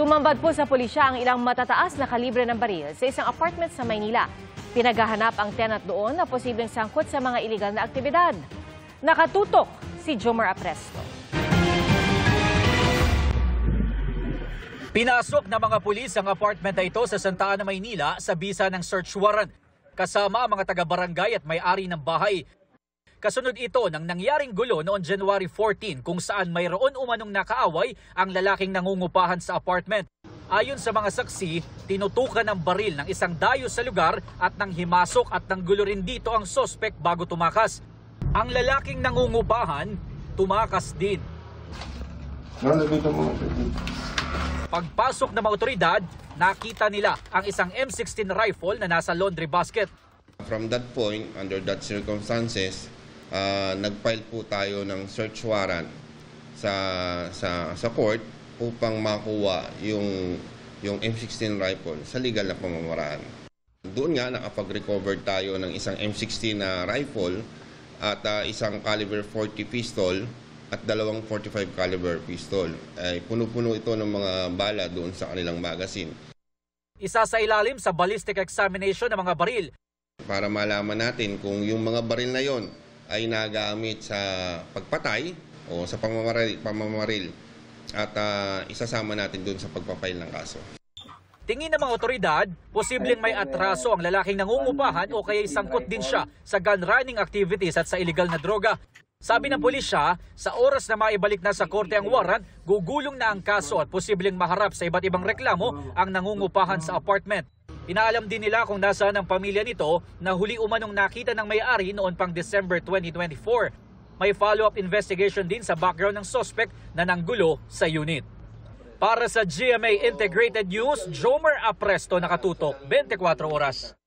Tumambad po sa pulisya ang ilang matataas na kalibre ng baril sa isang apartment sa Maynila. Pinaghahanap ang tenant doon na posibleng sangkot sa mga iligal na aktibidad. Nakatutok si Jomar Apresto. Pinasok ng mga pulis ang apartment na ito sa Santa Ana, Maynila sa bisa ng search warrant. Kasama ang mga taga-barangay at may-ari ng bahay. Kasunod ito ng nangyaring gulo noong January 14 kung saan mayroon umanong nakaaway ang lalaking nangungupahan sa apartment. Ayon sa mga saksi, tinutukan ng baril ng isang dayo sa lugar at nang himasok at nanggulo rin dito ang sospek bago tumakas. Ang lalaking nangungupahan, tumakas din. Pagpasok ng mga otoridad, nakita nila ang isang M16 rifle na nasa laundry basket. From that point, under that circumstances, nag-file po tayo ng search warrant sa court upang makuha yung M16 rifle sa legal na pamamaraan. Doon nga nakapag-recover tayo ng isang M16 na rifle at isang caliber 40 pistol at dalawang 45 caliber pistol. Puno-puno ito ng mga bala doon sa kanilang magazine. Isa sa ilalim sa ballistic examination ng mga baril. Para malaman natin kung yung mga baril na yon ay nagamit sa pagpatay o sa pamamaril at isasama natin doon sa pagpapail ng kaso. Tingin ng mga otoridad, posibleng may atraso ang lalaking nangungupahan o kaya sangkot din siya sa gun running activities at sa illegal na droga. Sabi ng pulisya, sa oras na maibalik na sa korte ang warrant, gugulong na ang kaso at posibleng maharap sa iba't ibang reklamo ang nangungupahan sa apartment. Inaalam din nila kung nasaan ang pamilya nito na huli umanong nakita ng may-ari noon pang December 2024. May follow-up investigation din sa background ng suspect na nanggulo sa unit. Para sa GMA Integrated News, Jomar Apresto, nakatutok 24 oras.